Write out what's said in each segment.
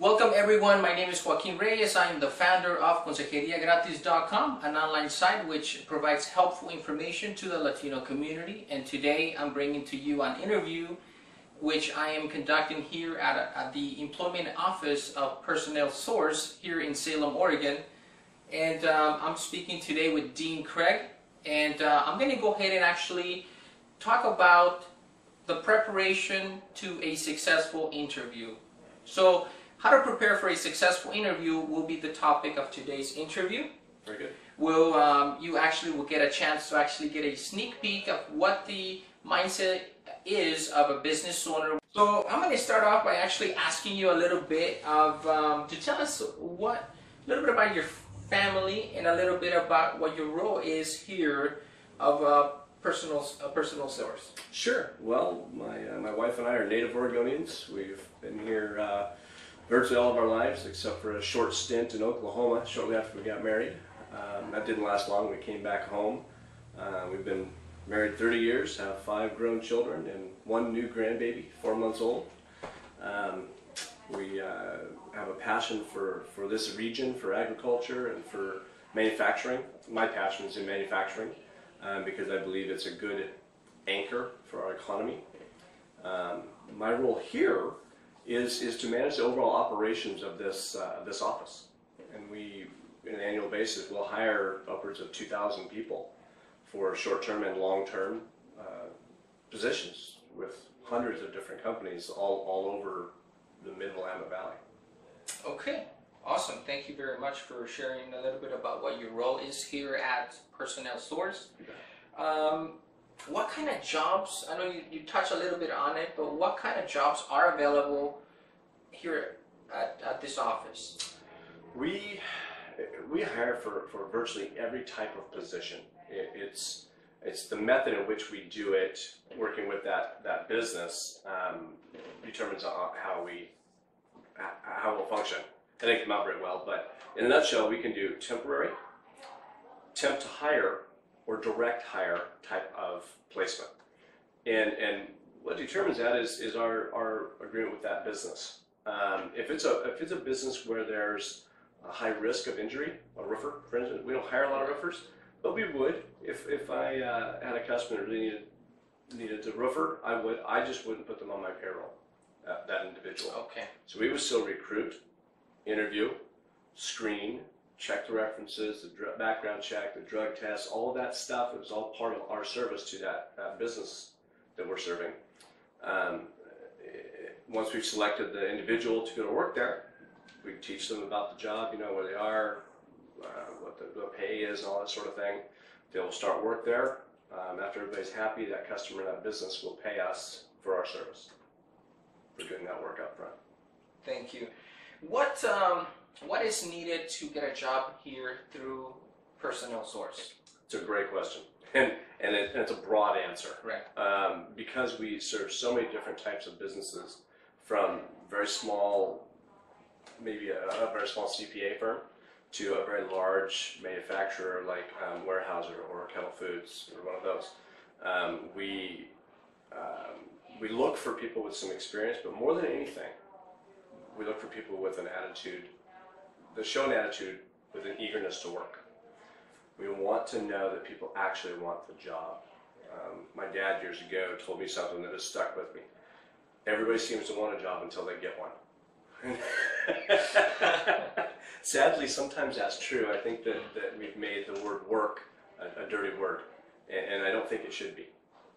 Welcome everyone, my name is Joaquin Reyes. I am the founder of consejeriagratis.com, an online site which provides helpful information to the Latino community. And today I'm bringing to you an interview which I am conducting here at the Employment Office of Personnel Source here in Salem, Oregon. And I'm speaking today with Dean Craig. And I'm going to go ahead and actually talk about the preparation to a successful interview. So, how to prepare for a successful interview will be the topic of today's interview. Very good. You actually will get a chance to actually get a sneak peek of what the mindset is of a business owner. So I'm going to start off by actually asking you a little bit of to tell us a little bit about your family and a little bit about what your role is here of a personal source. Sure. Well, my wife and I are native Oregonians. We've been here virtually all of our lives, except for a short stint in Oklahoma shortly after we got married. That didn't last long. We came back home. We've been married 30 years, have 5 grown children, and 1 new grandbaby, 4 months old. We have a passion for this region, for agriculture, and for manufacturing. My passion is in manufacturing because I believe it's a good anchor for our economy. My role here is to manage the overall operations of this office, and we, on an annual basis, will hire upwards of 2,000 people for short-term and long-term positions with hundreds of different companies all over the Mid-Willamette Valley. Okay, awesome. Thank you very much for sharing a little bit about what your role is here at Personnel Source. What kind of jobs, I know you touched a little bit on it, but what kind of jobs are available here at this office? We hire for virtually every type of position. It's the method in which we do it, working with that business, determines how we'll function. It didn't come out very well, but in a nutshell, we can do temporary, temp to hire, or direct hire type of placement. And what determines that is our agreement with that business. If it's a business where there's a high risk of injury, a roofer, for instance, we don't hire a lot of roofers, but we would. If I had a customer that really needed a roofer, I just wouldn't put them on my payroll, that individual. Okay. So we would still recruit, interview, screen, check the references, the background check, the drug tests, all of that stuff. It was all part of our service to that business that we're serving. Once we've selected the individual to go to work there, we teach them about the job, where they are, what the pay is, and all that sort of thing. They'll start work there. After everybody's happy, that customer, that business will pay us for our service for doing that work up front. Thank you. What is needed to get a job here through Personnel Source? It's a great question, and it's a broad answer. Right. Because we serve so many different types of businesses, from very small, maybe a very small CPA firm, to a very large manufacturer like Weyerhaeuser or Kettle Foods or one of those. We look for people with some experience, but more than anything, we look for people with an attitude, that show an attitude with an eagerness to work. We want to know that people actually want the job. My dad years ago told me something that has stuck with me. Everybody seems to want a job until they get one. Sadly, sometimes that's true. I think that we've made the word work a dirty word, and I don't think it should be.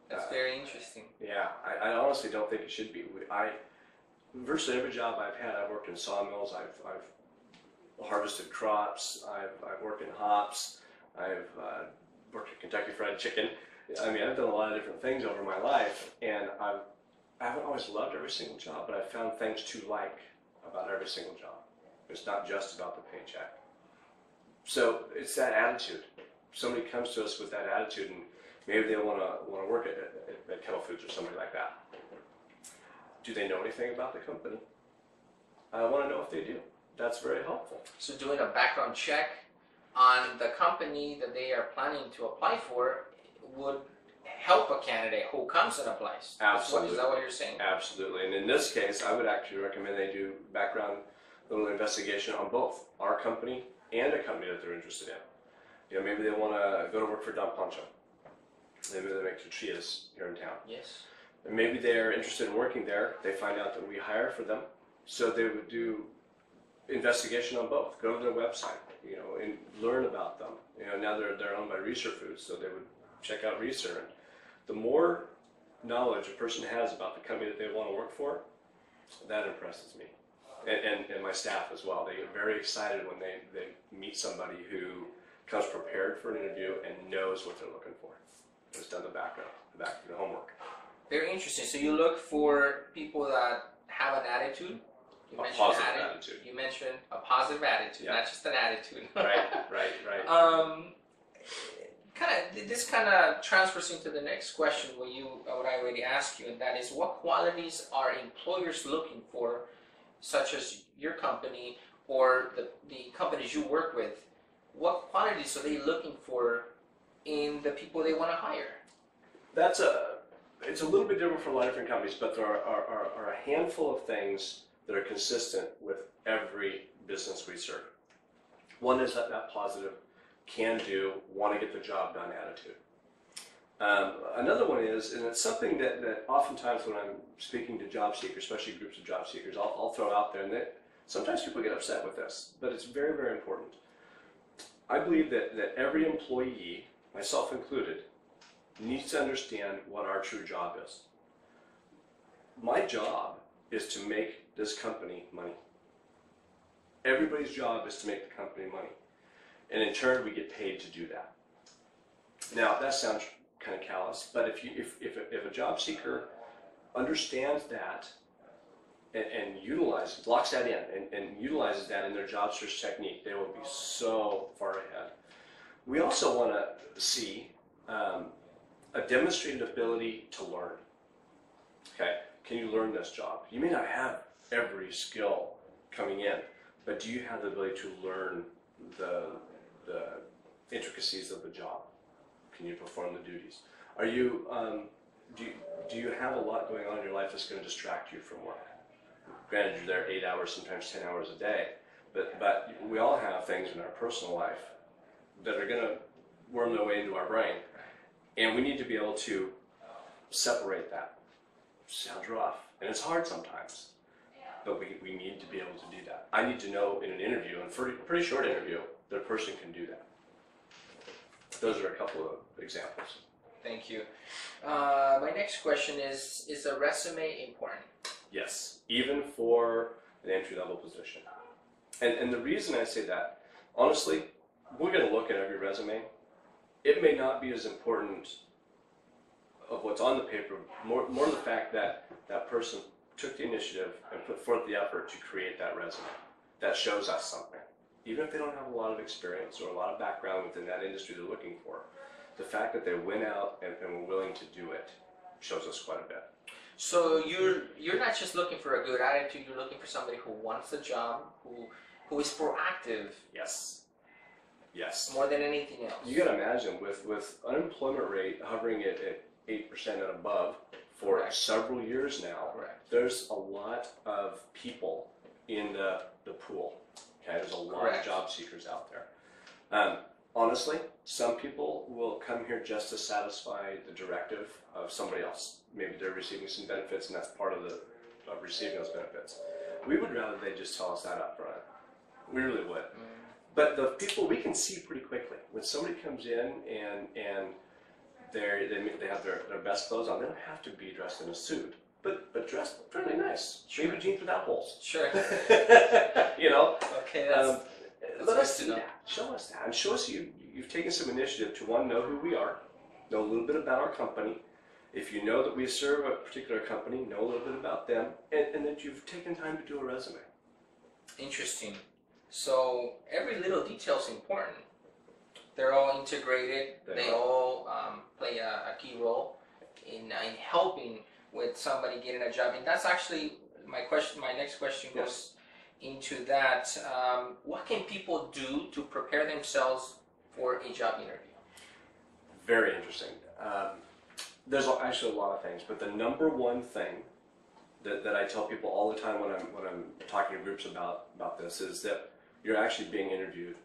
That's very interesting. Yeah, I honestly don't think it should be. Virtually every job I've had, I've worked in sawmills, I've harvested crops, I've worked in hops, I've worked at Kentucky Fried Chicken. I mean, I've done a lot of different things over my life, and I haven't always loved every single job, but I've found things to like about every single job. It's not just about the paycheck. So it's that attitude. Somebody comes to us with that attitude, and maybe they want to work at Kettle Foods or somebody like that. Do they know anything about the company? I want to know if they do. That's very helpful. So doing a background check on the company that they are planning to apply for would help a candidate who comes and applies. Absolutely. Is that what you're saying? Absolutely. And in this case, I would actually recommend they do background a little investigation on both our company and a company that they're interested in. You know, maybe they want to go to work for Don Pancho. Maybe they make tortillas here in town. Yes. And maybe they're interested in working there. They find out that we hire for them, so they would do investigation on both. Go to their website, you know, and learn about them. You know, now they're owned by Reeser Foods, so they would check out Reeser. And the more knowledge a person has about the company that they want to work for, that impresses me, and my staff as well. They get very excited when they meet somebody who comes prepared for an interview and knows what they're looking for. Has done the background, the homework. Very interesting. So you look for people that have an attitude. You A positive attitude. You mentioned a positive attitude, not just an attitude. Right. This kind of transfers into the next question, what I already asked you, and that is, what qualities are employers looking for, such as your company or the companies you work with? What qualities are they looking for in the people they want to hire? It's a little bit different for a lot of different companies, but there are a handful of things that are consistent with every business we serve. One is that positive, can do, want to get the job done attitude. Another one is, and it's something that oftentimes when I'm speaking to job seekers, especially groups of job seekers, I'll throw out there, and that sometimes people get upset with this, but it's very, very important. I believe that every employee, myself included, needs to understand what our true job is. My job is to make this company money. Everybody's job is to make the company money. And in turn, we get paid to do that. Now, that sounds kind of callous, but if a job seeker understands that and locks that in and utilizes that in their job search technique, they will be so far ahead. We also want to see a demonstrated ability to learn. Okay, can you learn this job? You may not have every skill coming in, but do you have the ability to learn the intricacies of the job? Can you perform the duties? Are you do you have a lot going on in your life that's going to distract you from work? Granted, you're there 8 hours, sometimes 10 hours a day, but we all have things in our personal life that are going to worm their way into our brain, and we need to be able to separate that. Sounds rough, and it's hard sometimes, but we need to be able to do that. I need to know in an interview, and for a pretty short interview, that a person can do that. Those are a couple of examples. Thank you. My next question is a resume important? Yes, even for an entry-level position. And the reason I say that, honestly, we're going to look at every resume. It may not be as important of what's on the paper, more the fact that that person took the initiative and put forth the effort to create that resume. That shows us something. Even if they don't have a lot of experience or a lot of background within that industry they're looking for, the fact that they went out and were willing to do it shows us quite a bit. So you're not just looking for a good attitude, you're looking for somebody who wants the job, who is proactive. Yes. Yes. More than anything else. You got to imagine with unemployment rate hovering at 8% and above for several years now, there's a lot of people in the pool. Okay, there's a lot of job seekers out there. Honestly, some people will come here just to satisfy the directive of somebody else. Maybe they're receiving some benefits, and that's part of receiving those benefits. We would rather they just tell us that up front. We really would. But the people we can see pretty quickly when somebody comes in and they have their best clothes on. They don't have to be dressed in a suit, but dressed fairly nice. Sure. Maybe jeans without holes. Sure. You know. Okay, that's let us see that. Show us that, and show us you've taken some initiative to know who we are, know a little bit about our company. If you know that we serve a particular company, know a little bit about them, and that you've taken time to do a resume. Interesting. So every little detail is important. They're all integrated. They all play a key role in helping with somebody getting a job. And that's actually my question. My next question goes into that. What can people do to prepare themselves for a job interview? Very interesting. There's actually a lot of things, but the number one thing that I tell people all the time when I'm talking to groups about this is that you're actually being interviewed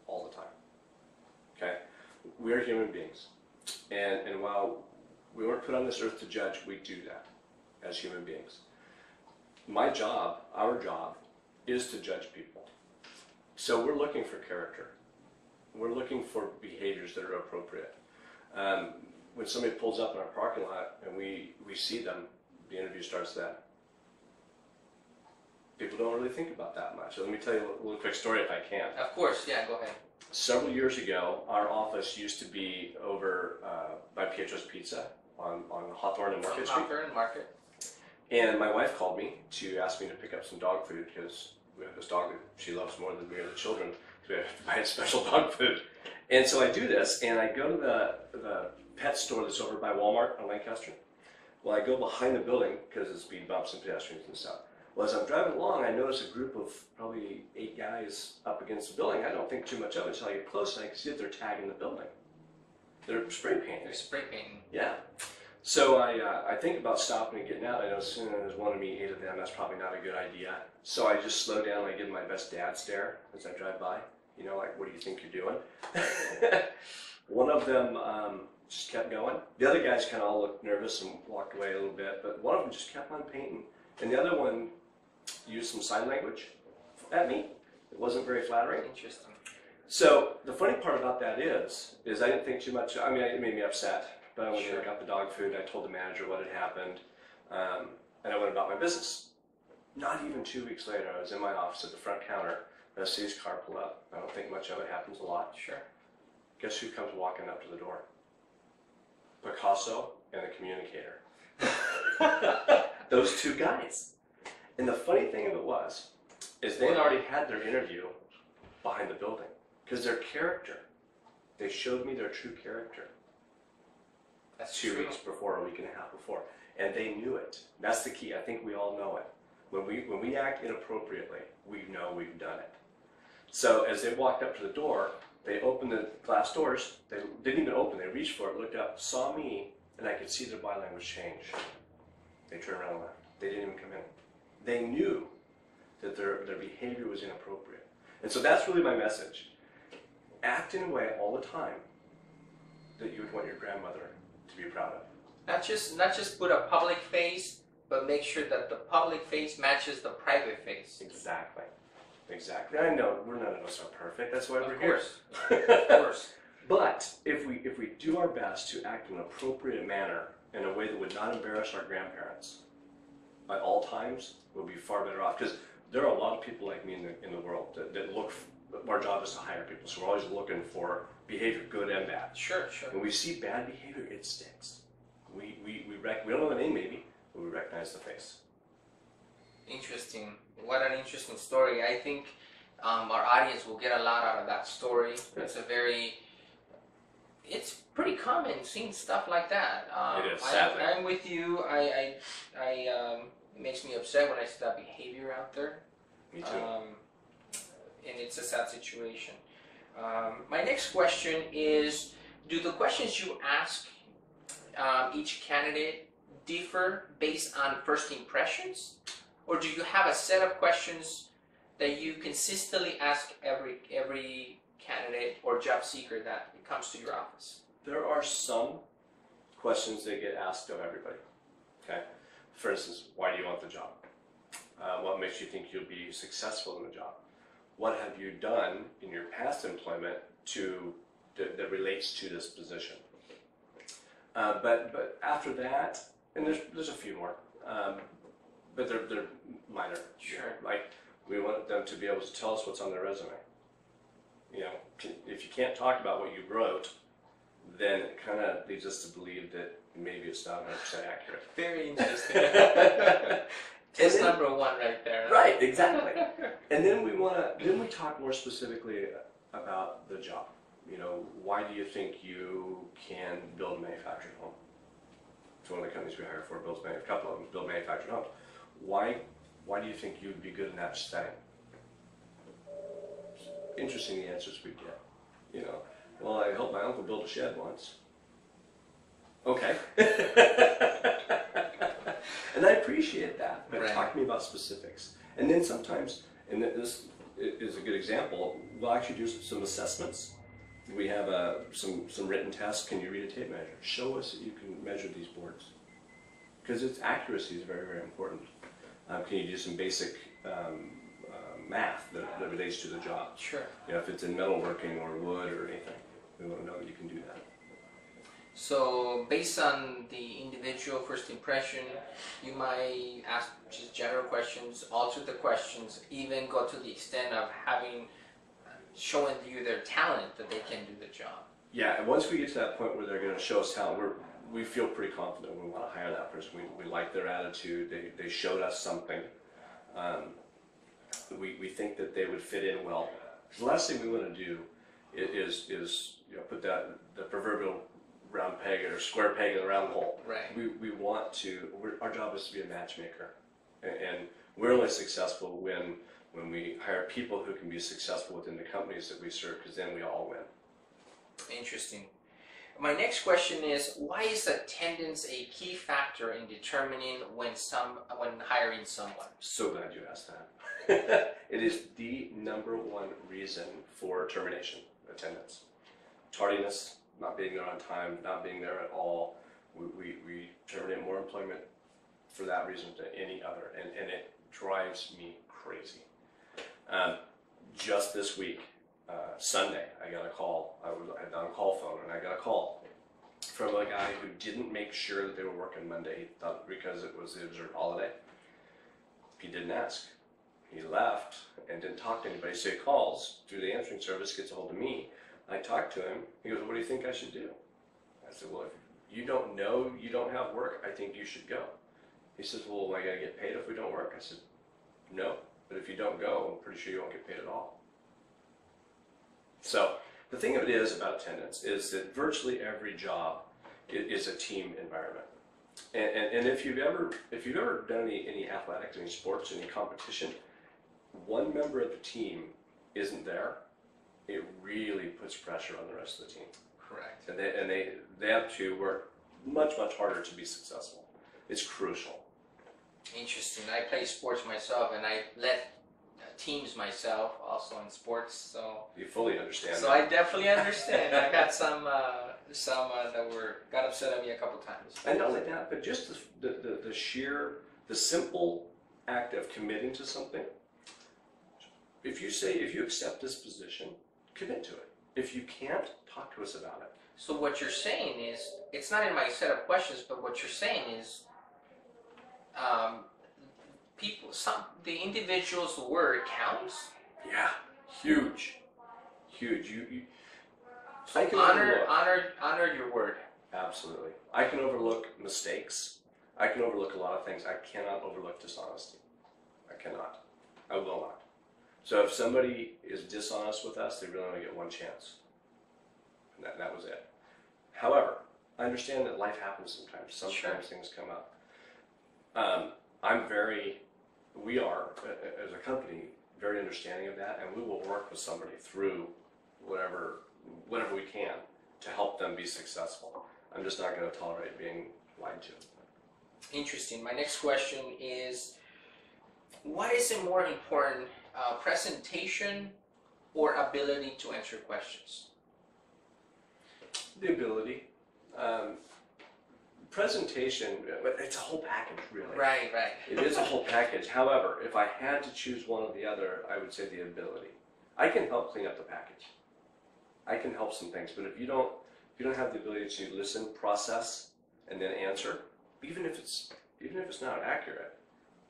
all the time. Okay, we are human beings, and while we weren't put on this earth to judge, we do that as human beings. My job, our job, is to judge people. So we're looking for character. We're looking for behaviors that are appropriate. When somebody pulls up in our parking lot and we see them, the interview starts then. People don't really think about that much. So let me tell you a little quick story if I can. Of course, yeah, go ahead. Several years ago, our office used to be over by Pietro's Pizza on Hawthorne and Market Street. Hawthorne and Market. And my wife called me to ask me to pick up some dog food because we have this dog that she loves more than we are the children. So we have to buy special dog food. And so I do this, and I go to the pet store that's over by Walmart on Lancaster. Well, I go behind the building because it's speed bumps and pedestrians and stuff. Well, as I'm driving along, I notice a group of probably 8 guys up against the building. I don't think too much of it until I get close and I can see that they're tagging the building. They're spray painting. They're spray painting. Yeah. So I think about stopping and getting out. I know as soon as there's one of me, 8 of them, that's probably not a good idea. So I just slow down and I give them my best dad stare as I drive by. You know, like, what do you think you're doing? One of them just kept going. The other guys kind of all looked nervous and walked away a little bit, but one of them just kept on painting. And the other one used some sign language at me. It wasn't very flattering. Interesting. So the funny part about that is I didn't think too much. I mean, it made me upset. But when I got the dog food, I told the manager what had happened, and I went about my business. Not even 2 weeks later, I was in my office at the front counter, and I see his car pull up. I don't think much of it happens a lot. Sure. Guess who comes walking up to the door? Picasso and the communicator. Those 2 guys. And the funny thing of it is they had already had their interview behind the building. Because their character, they showed me their true character. That's 2 true. weeks before, a week and a half before. And they knew it. That's the key. I think we all know it. When we act inappropriately, we know we've done it. So as they walked up to the door, they opened the glass doors. They didn't even open. They reached for it, looked up, saw me, and I could see their body language change. They turned around and left. They didn't even come in. They knew that their behavior was inappropriate. And so that's really my message. Act in a way all the time that you would want your grandmother to be proud of. Not just put a public face, but make sure that the public face matches the private face. Exactly. Exactly. I know none of us are perfect. That's why we're Of here. course. Of course. But if we do our best to act in an appropriate manner in a way that would not embarrass our grandparents at all times, we'll be far better off. Because there are a lot of people like me in the world that look. Our job is to hire people, so we're always looking for behavior, good and bad. Sure. When we see bad behavior, it sticks. We don't know the name maybe, but we recognize the face. Interesting. What an interesting story. I think our audience will get a lot out of that story. It's pretty common seeing stuff like that. It is, sadly. I'm with you. It makes me upset when I see that behavior out there. Me too. And it's a sad situation. My next question is, do the questions you ask each candidate differ based on first impressions? Or do you have a set of questions that you consistently ask every candidate or job seeker that comes to your office? There are some questions that get asked of everybody. Okay. For instance, why do you want the job? What makes you think you'll be successful in the job? What have you done in your past employment that relates to this position? But after that, and there's a few more, but they're minor. Sure. Like, we want them to be able to tell us what's on their resume. You know, if you can't talk about what you wrote, then it kind of leads us to believe that maybe it's not 100% accurate. Very interesting. That's number one right there. Right, exactly. And then we talk more specifically about the job. You know, why do you think you can build a manufactured home? It's one of the companies we hire for, a couple of them build manufactured homes. Why do you think you would be good in that setting? Interesting the answers we get. You know, well, I helped my uncle build a shed once. Okay. And I appreciate that, but Right. talk to me about specifics. And then sometimes, and this is a good example, we'll actually do some assessments. We have some written tests. Can you read a tape measure? Show us that you can measure these boards. Because its accuracy is very, very important. Can you do some basic math that relates to the job? Sure. You know, if it's in metalworking or wood or anything, we want to know that you can do that. So based on the individual first impression, you might ask just general questions, alter the questions, even go to the extent of showing you their talent that they can do the job. Yeah, and once we get to that point where they're going to show us talent, we feel pretty confident we want to hire that person. We like their attitude. They showed us something. We think that they would fit in well. The last thing we want to do is put the proverbial round peg or square peg in the round hole. Right. We want to. Our job is to be a matchmaker, and we're only successful when we hire people who can be successful within the companies that we serve, because then we all win. Interesting. My next question is, why is attendance a key factor in determining when hiring someone? So glad you asked that. It is the #1 reason for termination, attendance. Tardiness, not being there on time, not being there at all. We terminate more employment for that reason than any other, and it drives me crazy. Just this week, Sunday, I got a call. I had on call phone, and I got a call from a guy who didn't make sure that they were working Monday. He thought because it was the observed holiday. He didn't ask. He left and didn't talk to anybody. So he calls through the answering service, gets a hold of me. I talked to him. He goes, "What do you think I should do?" I said, "Well, if you don't know you don't have work, I think you should go." He says, "Well, I gotta get paid if we don't work." I said, "No, but if you don't go, I'm pretty sure you won't get paid at all." So the thing of it is about attendance is that virtually every job is a team environment. And if you've ever done any athletics, any sports, any competition, one member of the team isn't there, it really puts pressure on the rest of the team. Correct. And they have to work much harder to be successful. It's crucial. Interesting. I play sports myself, and I led teams myself, also in sports. So You fully understand so that. I definitely understand. I got some that got upset at me a couple times. And not only that, but just the simple act of committing to something. If you accept this position, commit to it. If you can't, talk to us about it. So what you're saying is, it's not in my set of questions, but what you're saying is, the individual's word counts. Yeah, huge. I can Honor your word. Absolutely. I can overlook mistakes. I can overlook a lot of things. I cannot overlook dishonesty. I cannot. I will not. So if somebody is dishonest with us, they really only get one chance. And that was it. However, I understand that life happens sometimes. Sometimes Sure. things come up. We are, as a company, very understanding of that, and we will work with somebody through whatever we can to help them be successful. I'm just not going to tolerate being lied to. Interesting. My next question is, what is a more important, presentation or ability to answer questions? The ability. Presentation, it's a whole package, really. Right. It is a whole package. However, if I had to choose one or the other, I would say the ability. I can help clean up the package. I can help some things, but if you don't have the ability to listen, process, and then answer, even if it's not accurate,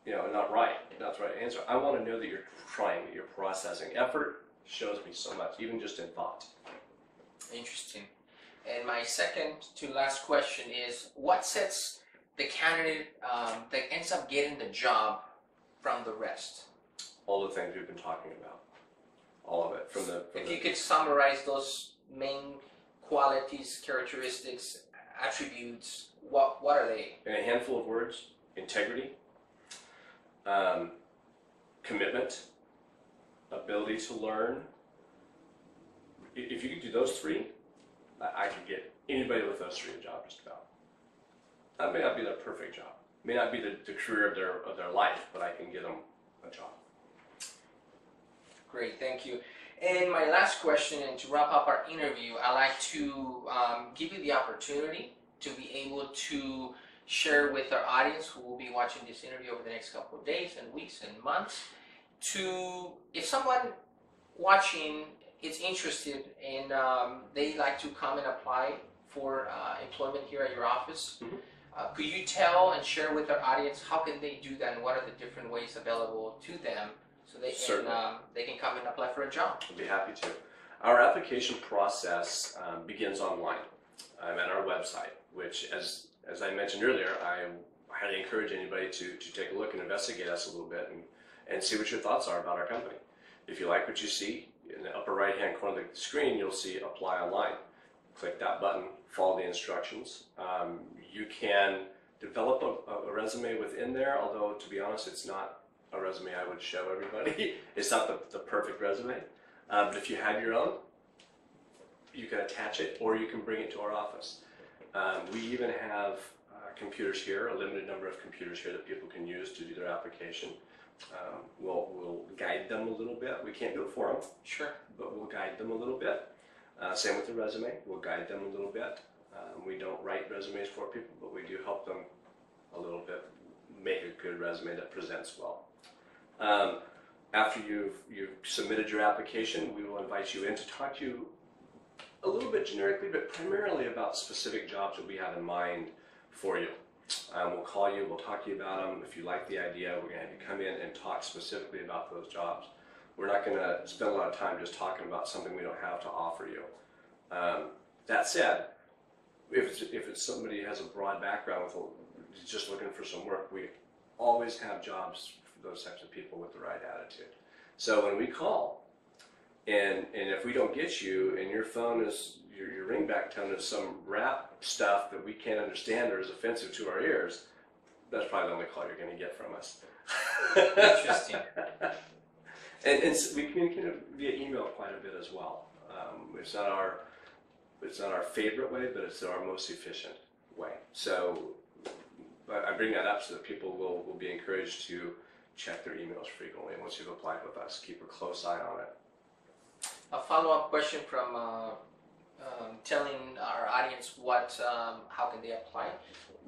not the right answer, I want to know that you're trying, that you're processing. Effort shows me so much, even just in thought. Interesting. And my second to last question is, what sets the candidate that ends up getting the job from the rest? All the things we've been talking about. All of it. If you could summarize those main qualities, characteristics, attributes, what are they? In a handful of words: integrity, commitment, ability to learn. If you could do those three, I could get anybody with those three a job just about. That may not be the perfect job. may not be the career of their life, but I can get them a job. Great, thank you. And my last question, and to wrap up our interview, I'd like to give you the opportunity to be able to share with our audience who will be watching this interview over the next couple of days and weeks and months, to, if someone watching is interested and they like to come and apply for employment here at your office, could you tell and share with our audience how can they do that and what are the different ways available to them so they can come and apply for a job? I'd be happy to. Our application process begins online at our website, which, as I mentioned earlier, I highly encourage anybody to take a look and investigate us a little bit and see what your thoughts are about our company. If you like what you see, in the upper right-hand corner of the screen, you'll see Apply Online. Click that button, follow the instructions. You can develop a resume within there, although, to be honest, it's not a resume I would show everybody. It's not the perfect resume. But if you have your own, you can attach it or you can bring it to our office. We even have computers here, a limited number of computers here that people can use to do their application. We'll guide them a little bit. We can't do it for them, sure, but we'll guide them a little bit. Same with the resume, we'll guide them a little bit. We don't write resumes for people, but we do help them a little bit make a good resume that presents well. After you've submitted your application, we will invite you in to talk to you a little bit generically, but primarily about specific jobs that we have in mind for you. We'll call you, we'll talk to you about them. If you like the idea, we're going to have you come in and talk specifically about those jobs. We're not going to spend a lot of time just talking about something we don't have to offer you. That said, if it's somebody who has a broad background with just looking for some work, we always have jobs for those types of people with the right attitude. So when we call, and if we don't get you, and your phone is, your ringback tone is some rap stuff that we can't understand or is offensive to our ears, that's probably the only call you're going to get from us. Interesting. And we communicate via email quite a bit as well. It's not our favorite way, but it's our most efficient way. So I bring that up so that people will be encouraged to check their emails frequently. And once you've applied with us, keep a close eye on it. A follow-up question from telling our audience how can they apply.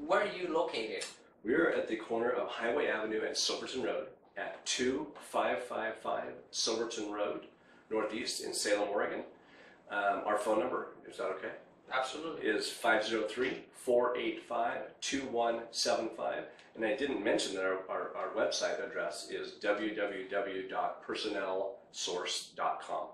Where are you located? We're at the corner of Highway Avenue and Silverton Road at 2555 Silverton Road, Northeast in Salem, Oregon. Our phone number, is that okay? Absolutely. Is 503-485-2175. And I didn't mention that our website address is www.personnelsource.com.